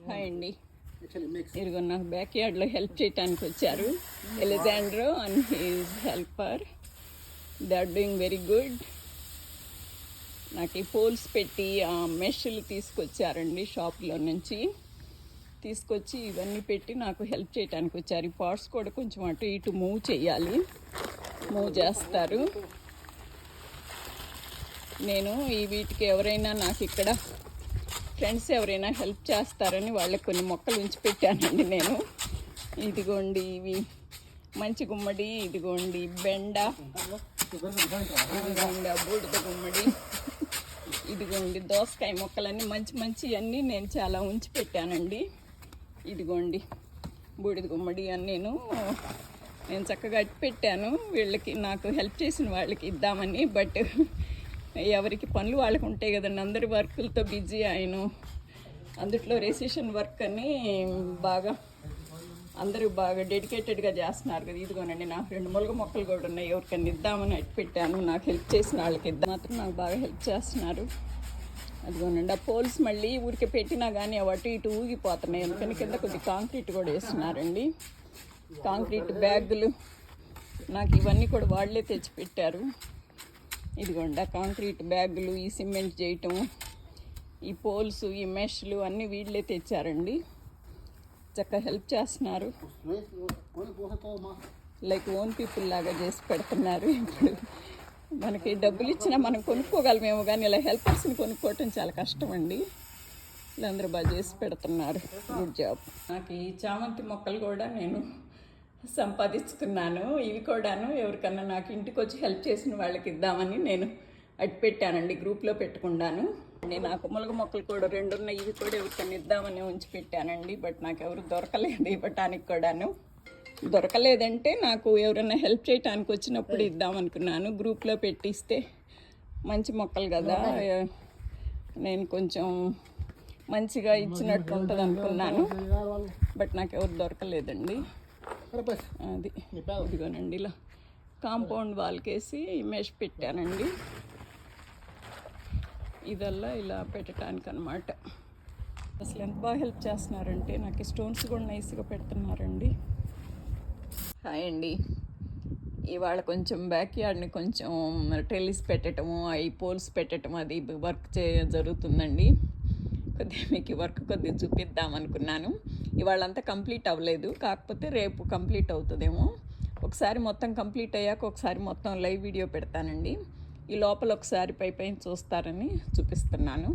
Hi అండి. ఇదిగో నాకు బ్యాక్ యార్డ్లో హెల్ప్ చేయడానికి వచ్చారు Alejandro and his helper. They are doing very good. నాకు ఈ పోల్స్ పెట్టి ఆ మెష్లు తీసుకొచ్చారండి షాప్లో నుంచి. తీసుకొచ్చి ఇవన్నీ పెట్టి నాకు హెల్ప్ చేయడానికి వచ్చారు. ఈ పాట్స్ కూడా కొంచెం అటు ఇటు మూవ్ చేయాలి, మూవ్ చేస్తారు. నేను ఈ వీటికి ఎవరైనా నాకు ఇక్కడ ఫ్రెండ్స్ ఎవరైనా హెల్ప్ చేస్తారని వాళ్ళకి కొన్ని మొక్కలు ఉంచి పెట్టానండి నేను. ఇదిగోండి ఇవి మంచి గుమ్మడి, ఇదిగోండి బెండ, ఇదిగోండి బూడిద గుమ్మడి, ఇదిగోండి దోసకాయ మొక్కలన్నీ మంచి మంచి అన్నీ నేను చాలా ఉంచి పెట్టానండి. ఇదిగోండి బూడిద గుమ్మడి అని నేను చక్కగా అట్టి పెట్టాను వీళ్ళకి, నాకు హెల్ప్ చేసిన వాళ్ళకి ఇద్దామని. బట్ ఎవరికి పనులు వాళ్ళకు ఉంటాయి కదండి, అందరి వర్కులతో బిజీ ఆయన. అందుట్లో రెసిషన్ వర్క్ అని అందరూ బాగా డెడికేటెడ్గా చేస్తున్నారు కదా. ఇదిగోనండి నాకు 2 ములగ మొక్కలు కూడా ఉన్నాయి, ఎవరికన్నా ఇద్దామని అట్టి పెట్టాను. నాకు హెల్ప్ చేసిన వాళ్ళకి ఇద్దాం మాత్రం నాకు బాగా హెల్ప్ చేస్తున్నారు. అదిగోనండి ఆ పోల్స్ మళ్ళీ ఊరికి పెట్టినా కానీ అటు ఇటు ఊగిపోతున్నాయి. అందుకని కింద కొద్దిగా కాంక్రీట్ కూడా వేస్తున్నారండి. కాంక్రీట్ బ్యాగులు నాకు ఇవన్నీ కూడా వాళ్ళే తెచ్చిపెట్టారు. ఇదిగోండి ఆ కాంక్రీట్ బ్యాగులు, ఈ సిమెంట్ చేయటం, ఈ పోల్స్, ఈ మెష్లు అన్నీ వీళ్ళే తెచ్చారండి. చక్కగా హెల్ప్ చేస్తున్నారు. లైక్ ఓన్ పీపుల్ లాగా చేసి పెడుతున్నారు. ఇప్పుడు మనకి డబ్బులు ఇచ్చినా మనం కొనుక్కోగలమేమో కానీ ఇలా హెల్పర్స్ని కొనుక్కోవటం చాలా కష్టం అండి. వీళ్ళందరూ బాగా చేసి పెడుతున్నారు. Good job. నాకు ఈ చామంతి మొక్కలు కూడా నేను సంపాదించుకున్నాను. ఇవి కూడాను ఎవరికన్నా నాకు ఇంటికి వచ్చి హెల్ప్ చేసిన వాళ్ళకి ఇద్దామని నేను అట్టి పెట్టానండి, గ్రూప్లో పెట్టుకున్నాను. నాకు ములగ మొక్కలు కూడా 2 ఉన్నాయి, ఇవి కూడా ఎవరికన్నా ఇద్దామని ఉంచి పెట్టానండి. బట్ నాకు ఎవరు దొరకలేదు ఇవ్వటానికి కూడాను. దొరకలేదంటే నాకు ఎవరైనా హెల్ప్ చేయడానికి వచ్చినప్పుడు ఇద్దామనుకున్నాను. గ్రూప్లో పెట్టిస్తే మంచి మొక్కలు కదా, నేను కొంచెం మంచిగా ఇచ్చినట్టు ఉంటుంది అనుకున్నాను. బట్ నాకు ఎవరు దొరకలేదండి. అది ఇదిగోనండి ఇలా కాంపౌండ్ వాల్కేసి మెష్ పెట్టానండి. ఇదల్లా ఇలా పెట్టడానికి అనమాట. అసలు ఎంత బాగా హెల్ప్ చేస్తున్నారంటే నాకు స్టోన్స్ కూడా నైస్గా పెడుతున్నారండి. హాయ్ అండి. ఇవాళ కొంచెం బ్యాక్ యార్డ్ని కొంచెం ట్రెల్లిస్ పెట్టడము, అవి పోల్స్ పెట్టడం అది వర్క్ జరుగుతుందండి. కొద్దిగా మీకు వర్క్ కొద్దిగా చూపిద్దాం అనుకున్నాను. ఇవాళంతా కంప్లీట్ అవ్వలేదు, కాకపోతే రేపు కంప్లీట్ అవుతుందేమో. ఒకసారి మొత్తం కంప్లీట్ అయ్యాక ఒకసారి మొత్తం లైవ్ వీడియో పెడతానండి. ఈ లోపల ఒకసారి పైన చూస్తారని చూపిస్తున్నాను.